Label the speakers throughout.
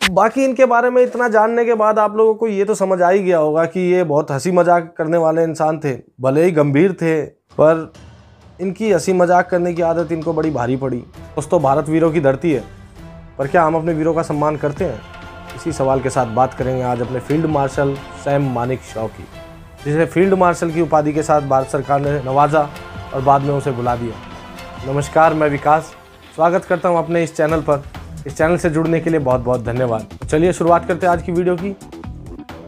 Speaker 1: बाकी इनके बारे में इतना जानने के बाद आप लोगों को ये तो समझ आ ही गया होगा कि ये बहुत हंसी मजाक करने वाले इंसान थे। भले ही गंभीर थे, पर इनकी हंसी मजाक करने की आदत इनको बड़ी भारी पड़ी। दोस्तों, भारत वीरों की धरती है, पर क्या हम अपने वीरों का सम्मान करते हैं? इसी सवाल के साथ बात करेंगे आज अपने फील्ड मार्शल सैम मानेकशॉ की, जिसे फील्ड मार्शल की उपाधि के साथ भारत सरकार ने नवाजा और बाद में उसे बुला दिया। नमस्कार, मैं विकास स्वागत करता हूं अपने इस चैनल पर। इस चैनल से जुड़ने के लिए बहुत बहुत धन्यवाद। तो चलिए शुरुआत करते हैं आज की वीडियो की।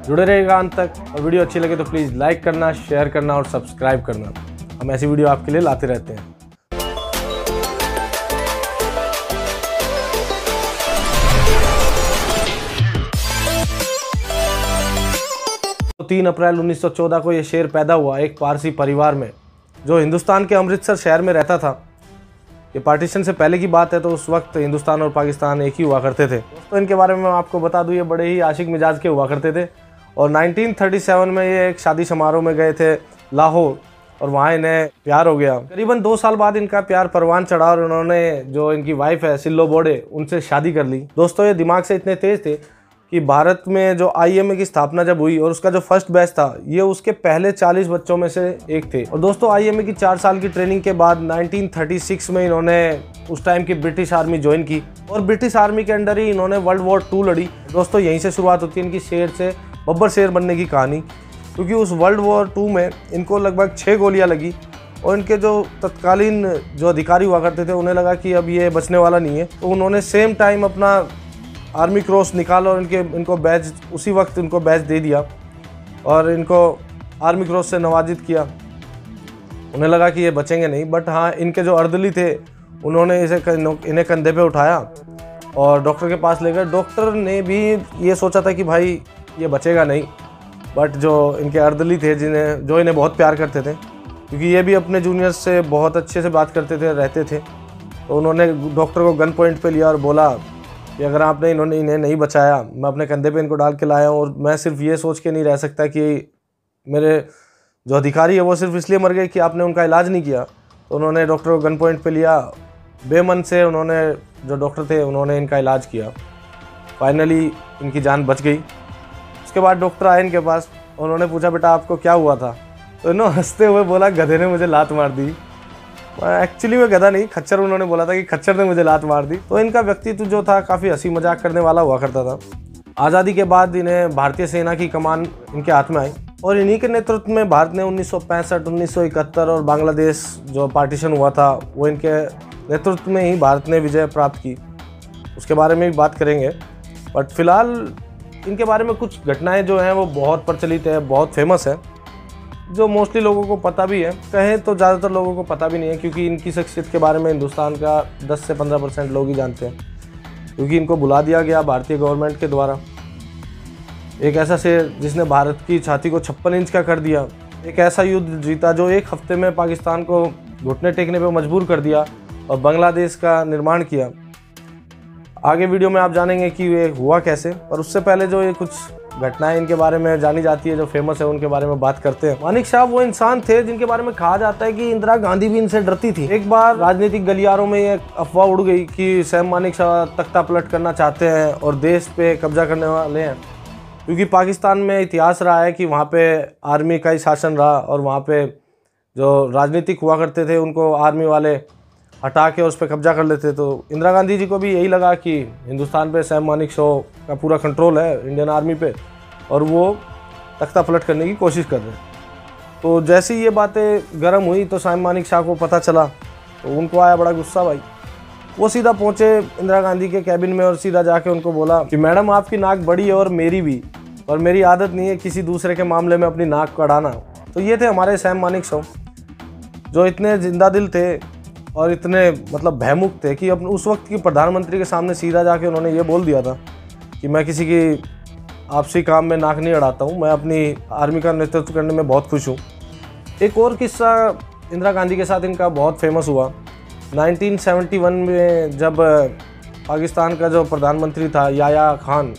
Speaker 1: जुड़े रहेगा अंत तक, और वीडियो अच्छी लगे तो प्लीज़ लाइक करना, शेयर करना और सब्सक्राइब करना। हम ऐसी वीडियो आपके लिए लाते रहते हैं। 3 अप्रैल 1914 को यह शेर पैदा हुआ एक पारसी परिवार में, जो हिंदुस्तान के अमृतसर शहर में रहता था। ये पार्टीशन से पहले की बात है, तो उस वक्त हिंदुस्तान और पाकिस्तान एक ही हुआ करते थे। तो इनके बारे में मैं आपको बता दूं, ये बड़े ही आशिक मिजाज के हुआ करते थे। और 1937 में ये एक शादी समारोह में गए थे लाहौर, और वहाँ इन्हें प्यार हो गया। करीबन 2 साल बाद इनका प्यार परवान चढ़ा और उन्होंने जो इनकी वाइफ है सिल्लो बोडे, उनसे शादी कर ली। दोस्तों, ये दिमाग से इतने तेज थे कि भारत में जो IMA की स्थापना जब हुई और उसका जो फर्स्ट बैच था, ये उसके पहले 40 बच्चों में से एक थे। और दोस्तों, IMA की 4 साल की ट्रेनिंग के बाद 1936 में इन्होंने उस टाइम की ब्रिटिश आर्मी ज्वाइन की, और ब्रिटिश आर्मी के अंडर ही इन्होंने वर्ल्ड वॉर 2 लड़ी। दोस्तों, यहीं से शुरुआत होती है इनकी शेर से बब्बर शेर बनने की कहानी, क्योंकि उस वर्ल्ड वॉर 2 में इनको लगभग 6 गोलियाँ लगी, और इनके जो तत्कालीन जो अधिकारी हुआ करते थे उन्हें लगा कि अब ये बचने वाला नहीं है। तो उन्होंने सेम टाइम अपना आर्मी क्रॉस निकाला और इनको बैच, उसी वक्त इनको बैच दे दिया और इनको आर्मी क्रॉस से नवाजित किया। उन्हें लगा कि ये बचेंगे नहीं, बट हाँ, इनके जो अर्दली थे उन्होंने इन्हें कंधे पे उठाया और डॉक्टर के पास ले गए। डॉक्टर ने भी ये सोचा था कि भाई ये बचेगा नहीं, बट जो इनके अर्दली थे जो इन्हें बहुत प्यार करते थे, क्योंकि ये भी अपने जूनियर्स से बहुत अच्छे से बात करते थे, रहते थे, तो उन्होंने डॉक्टर को गन पॉइंट पे लिया और बोला कि अगर आपने इन्हें नहीं बचाया, मैं अपने कंधे पे इनको डाल के लाया हूँ, और मैं सिर्फ ये सोच के नहीं रह सकता कि मेरे जो अधिकारी है वो सिर्फ इसलिए मर गए कि आपने उनका इलाज नहीं किया। तो उन्होंने डॉक्टर को गन पॉइंट पे लिया, बेमन से उन्होंने, जो डॉक्टर थे उन्होंने इनका इलाज किया। फाइनली इनकी जान बच गई। उसके बाद डॉक्टर आए इनके पास, उन्होंने पूछा, बेटा आपको क्या हुआ था? तो इन्होंने हंसते हुए बोला, गधे ने मुझे लात मार दी। एक्चुअली में गधा नहीं, खच्चर, उन्होंने बोला था कि खच्चर ने मुझे लात मार दी। तो इनका व्यक्तित्व जो था काफ़ी हंसी मजाक करने वाला हुआ करता था। आज़ादी के बाद इन्हें भारतीय सेना की कमान इनके हाथ में आई, और इन्हीं के नेतृत्व में भारत ने 1965, 1971 और बांग्लादेश जो पार्टीशन हुआ था वो इनके नेतृत्व में ही भारत ने विजय प्राप्त की। उसके बारे में भी बात करेंगे, बट फिलहाल इनके बारे में कुछ घटनाएँ जो हैं वो बहुत प्रचलित है, बहुत फेमस है, जो मोस्टली लोगों को पता भी है। कहें तो ज़्यादातर लोगों को पता भी नहीं है, क्योंकि इनकी शख्सियत के बारे में हिंदुस्तान का 10 से 15% लोग ही जानते हैं, क्योंकि इनको बुला दिया गया भारतीय गवर्नमेंट के द्वारा। एक ऐसा शेर जिसने भारत की छाती को 56 इंच का कर दिया, एक ऐसा युद्ध जीता जो 1 हफ्ते में पाकिस्तान को घुटने टेकने पर मजबूर कर दिया और बांग्लादेश का निर्माण किया। आगे वीडियो में आप जानेंगे कि ये हुआ कैसे, पर उससे पहले जो ये कुछ घटनाएं इनके बारे में जानी जाती है, जो फेमस है, उनके बारे में बात करते हैं। मानेकशॉ वो इंसान थे जिनके बारे में कहा जाता है कि इंदिरा गांधी भी इनसे डरती थी। एक बार राजनीतिक गलियारों में ये अफवाह उड़ गई कि सैम मानेकशॉ तख्ता पलट करना चाहते हैं और देश पे कब्जा करने वाले हैं, क्योंकि पाकिस्तान में इतिहास रहा है कि वहाँ पे आर्मी का ही शासन रहा, और वहाँ पे जो राजनीतिक हुआ करते थे उनको आर्मी वाले हटा के उस पर कब्जा कर लेते। तो इंदिरा गांधी जी को भी यही लगा कि हिंदुस्तान पे सैम मानेकशॉ का पूरा कंट्रोल है, इंडियन आर्मी पे, और वो तख्ता पलट करने की कोशिश कर रहे हैं। तो जैसे ही ये बातें गर्म हुई तो सैम मानेकशॉ को पता चला, तो उनको आया बड़ा गुस्सा भाई। वो सीधा पहुँचे इंदिरा गांधी के कैबिन में और सीधा जाके उनको बोला कि मैडम, आपकी नाक बड़ी है और मेरी भी, और मेरी आदत नहीं है किसी दूसरे के मामले में अपनी नाक को अड़ाना। तो ये थे हमारे सैम मानेकशॉ, जो इतने जिंदा दिल थे और इतने मतलब भयमुख थे कि अपने उस वक्त की प्रधानमंत्री के सामने सीधा जाके उन्होंने ये बोल दिया था कि मैं किसी की आपसी काम में नाक नहीं अड़ाता हूँ, मैं अपनी आर्मी का नेतृत्व करने में बहुत खुश हूँ। एक और किस्सा इंदिरा गांधी के साथ इनका बहुत फेमस हुआ। 1971 में जब पाकिस्तान का जो प्रधानमंत्री था याया खान,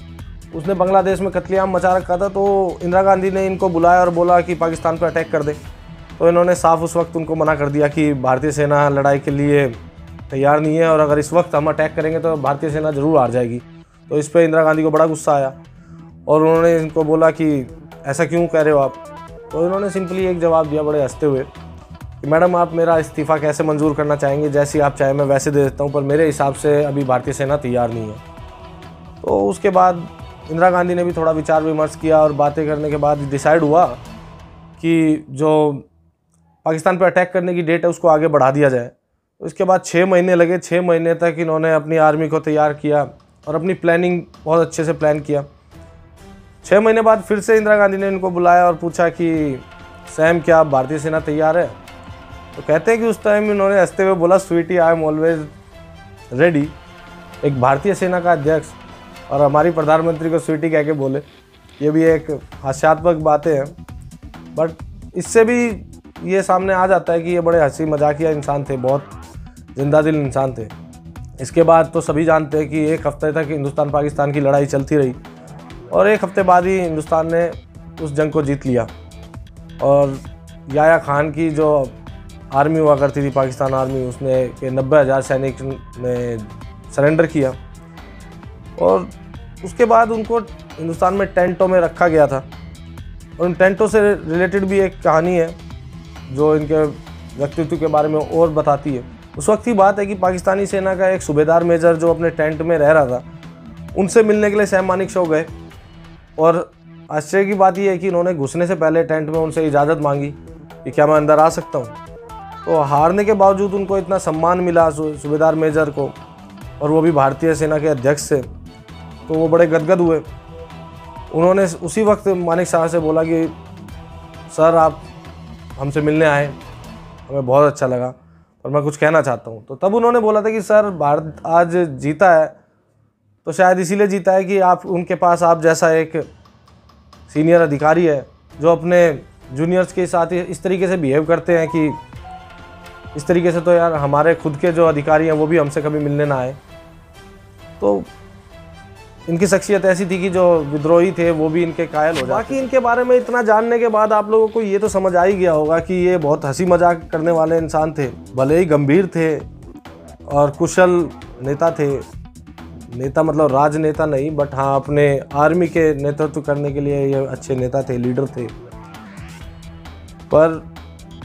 Speaker 1: उसने बांग्लादेश में कत्लेआम मचा रखा था, तो इंदिरा गांधी ने इनको बुलाया और बोला कि पाकिस्तान पर अटैक कर दे। तो इन्होंने साफ उस वक्त उनको मना कर दिया कि भारतीय सेना लड़ाई के लिए तैयार नहीं है, और अगर इस वक्त हम अटैक करेंगे तो भारतीय सेना ज़रूर हार जाएगी। तो इस पर इंदिरा गांधी को बड़ा गुस्सा आया और उन्होंने इनको बोला कि ऐसा क्यों कह रहे हो आप। तो इन्होंने सिंपली एक जवाब दिया बड़े हंसते हुए कि मैडम आप मेरा इस्तीफ़ा कैसे मंजूर करना चाहेंगे, जैसी आप चाहें मैं वैसे दे देता हूँ, पर मेरे हिसाब से अभी भारतीय सेना तैयार नहीं है। तो उसके बाद इंदिरा गांधी ने भी थोड़ा विचार विमर्श किया और बातें करने के बाद डिसाइड हुआ कि जो पाकिस्तान पर अटैक करने की डेट है उसको आगे बढ़ा दिया जाए। तो इसके बाद 6 महीने लगे। 6 महीने तक इन्होंने अपनी आर्मी को तैयार किया और अपनी प्लानिंग बहुत अच्छे से प्लान किया। 6 महीने बाद फिर से इंदिरा गांधी ने इनको बुलाया और पूछा कि सैम क्या भारतीय सेना तैयार है। तो कहते हैं कि उस टाइम इन्होंने हंसते हुए बोला sweetie I am always ready. एक भारतीय सेना का अध्यक्ष और हमारी प्रधानमंत्री को स्वीटी कह के बोले, ये भी एक हास्यात्मक बातें हैं, बट इससे भी ये सामने आ जाता है कि ये बड़े हंसी मजाकिया इंसान थे, बहुत जिंदा दिल इंसान थे। इसके बाद तो सभी जानते हैं कि एक हफ्ते तक हिंदुस्तान पाकिस्तान की लड़ाई चलती रही और एक हफ्ते बाद ही हिंदुस्तान ने उस जंग को जीत लिया और याया खान की जो आर्मी हुआ करती थी, पाकिस्तान आर्मी, उसने के 90,000 सैनिक ने सरेंडर किया और उसके बाद उनको हिंदुस्तान में टेंटों में रखा गया था। और उन टेंटों से रिलेटेड भी एक कहानी है जो इनके व्यक्तित्व के बारे में और बताती है। उस वक्त की बात है कि पाकिस्तानी सेना का एक सूबेदार मेजर जो अपने टेंट में रह रहा था, उनसे मिलने के लिए सैम मानेकशॉ गए और आश्चर्य की बात यह है कि उन्होंने घुसने से पहले टेंट में उनसे इजाज़त मांगी कि क्या मैं अंदर आ सकता हूँ। तो हारने के बावजूद उनको इतना सम्मान मिला सूबेदार मेजर को, और वो भी भारतीय सेना के अध्यक्ष से, तो वो बड़े गदगद हुए। उन्होंने उसी वक्त मानेकशॉ से बोला कि सर आप हमसे मिलने आए, हमें बहुत अच्छा लगा और मैं कुछ कहना चाहता हूँ। तो तब उन्होंने बोला था कि सर भारत आज जीता है तो शायद इसीलिए जीता है कि आप उनके पास आप जैसा एक सीनियर अधिकारी है जो अपने जूनियर्स के साथ इस तरीके से बिहेव करते हैं कि इस तरीके से तो यार हमारे खुद के जो अधिकारी हैं वो भी हमसे कभी मिलने ना आए। तो इनकी शख्सियत ऐसी थी कि जो विद्रोही थे वो भी इनके कायल हो जाते। बाकी इनके बारे में इतना जानने के बाद आप लोगों को ये तो समझ आ ही गया होगा कि ये बहुत हंसी मजाक करने वाले इंसान थे, भले ही गंभीर थे और कुशल नेता थे। नेता मतलब राजनेता नहीं, बट हाँ अपने आर्मी के नेतृत्व करने के लिए ये अच्छे नेता थे, लीडर थे। पर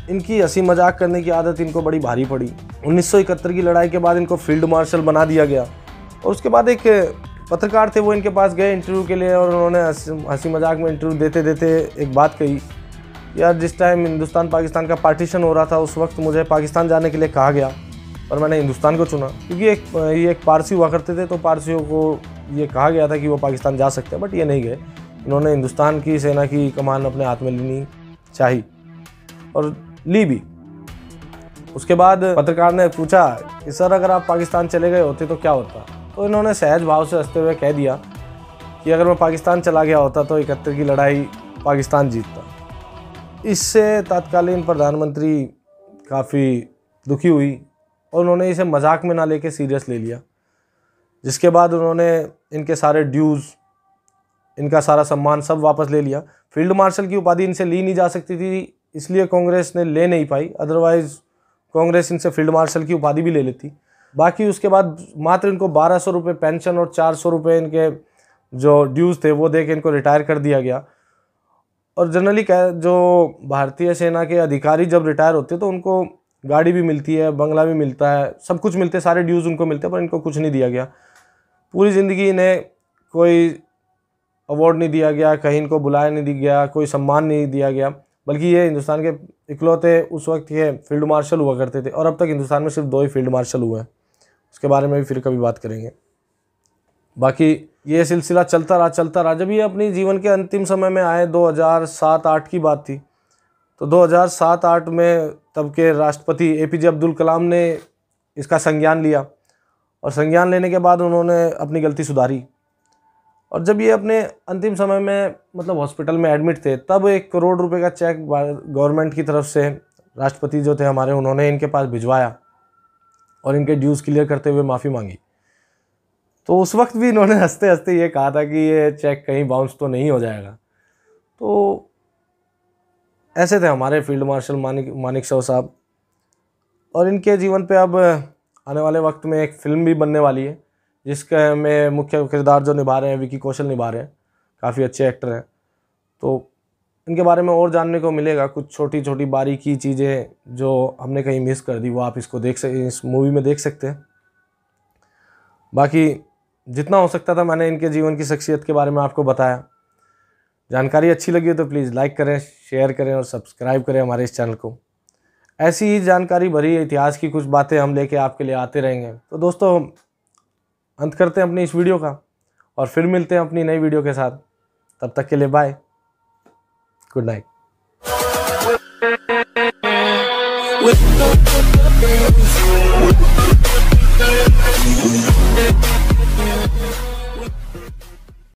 Speaker 1: इनकी हंसी मजाक करने की आदत इनको बड़ी भारी पड़ी। 1971 की लड़ाई के बाद इनको फील्ड मार्शल बना दिया गया और उसके बाद एक पत्रकार थे, वो इनके पास गए इंटरव्यू के लिए और उन्होंने हंसी मजाक में इंटरव्यू देते देते एक बात कही, यार जिस टाइम हिंदुस्तान पाकिस्तान का पार्टीशन हो रहा था उस वक्त मुझे पाकिस्तान जाने के लिए कहा गया और मैंने हिंदुस्तान को चुना, क्योंकि ये एक पारसी हुआ करते थे, तो पारसियों को ये कहा गया था कि वो पाकिस्तान जा सकते हैं, बट ये नहीं गए। इन्होंने हिंदुस्तान की सेना की कमान अपने हाथ में लेनी चाहिए और ली भी। उसके बाद पत्रकार ने पूछा कि सर अगर आप पाकिस्तान चले गए होते तो क्या होता। तो इन्होंने सहज भाव से हंसते हुए कह दिया कि अगर मैं पाकिस्तान चला गया होता तो 71 की लड़ाई पाकिस्तान जीतता। इससे तत्कालीन प्रधानमंत्री काफ़ी दुखी हुई और उन्होंने इसे मजाक में ना लेके सीरियस ले लिया, जिसके बाद उन्होंने इनके सारे ड्यूज़, इनका सारा सम्मान सब वापस ले लिया। फील्ड मार्शल की उपाधि इनसे ली नहीं जा सकती थी, इसलिए कांग्रेस ने ले नहीं पाई, अदरवाइज़ कांग्रेस इनसे फील्ड मार्शल की उपाधि भी ले लेती। बाकी उसके बाद मात्र इनको 1200 रुपये पेंशन और 400 रुपये इनके जो ड्यूज़ थे वो दे के इनको रिटायर कर दिया गया। और जनरली जो भारतीय सेना के अधिकारी जब रिटायर होते तो उनको गाड़ी भी मिलती है, बंगला भी मिलता है, सब कुछ मिलते, सारे ड्यूज़ उनको मिलते, पर इनको कुछ नहीं दिया गया। पूरी ज़िंदगी इन्हें कोई अवार्ड नहीं दिया गया, कहीं इनको बुलाया नहीं दिया गया, कोई सम्मान नहीं दिया गया, बल्कि ये हिंदुस्तान के इकलौते उस वक्त के फील्ड मार्शल हुआ करते थे। और अब तक हिंदुस्तान में सिर्फ 2 ही फील्ड मार्शल हुए हैं, उसके बारे में भी फिर कभी बात करेंगे। बाकी ये सिलसिला चलता रहा। जब ये अपनी जीवन के अंतिम समय में आए, 2007-8 की बात थी, तो 2007-8 में तब के राष्ट्रपति APJ अब्दुल कलाम ने इसका संज्ञान लिया और संज्ञान लेने के बाद उन्होंने अपनी गलती सुधारी। और जब ये अपने अंतिम समय में मतलब हॉस्पिटल में एडमिट थे, तब 1 करोड़ रुपए का चेक गवर्नमेंट की तरफ से राष्ट्रपति जो थे हमारे, उन्होंने इनके पास भिजवाया और इनके ड्यूज़ क्लियर करते हुए माफ़ी मांगी। तो उस वक्त भी इन्होंने हंसते हंसते ये कहा था कि ये चेक कहीं बाउंस तो नहीं हो जाएगा। तो ऐसे थे हमारे फील्ड मार्शल मानेकशॉ साहब। और इनके जीवन पे अब आने वाले वक्त में एक फ़िल्म भी बनने वाली है, जिसके में मुख्य किरदार जो निभा रहे हैं विकी कौशल निभा रहे हैं, काफ़ी अच्छे एक्टर हैं। तो इनके बारे में और जानने को मिलेगा, कुछ छोटी छोटी बारीकी चीज़ें जो हमने कहीं मिस कर दी वो आप इसको इस मूवी में देख सकते हैं। बाकी जितना हो सकता था मैंने इनके जीवन की शख्सियत के बारे में आपको बताया। जानकारी अच्छी लगी हो तो प्लीज़ लाइक करें, शेयर करें और सब्सक्राइब करें हमारे इस चैनल को। ऐसी ही जानकारी भरी इतिहास की कुछ बातें हम लेके आपके लिए आते रहेंगे। तो दोस्तों अंत करते हैं अपनी इस वीडियो का और फिर मिलते हैं अपनी नई वीडियो के साथ। तब तक के लिए बाय, गुड नाइट।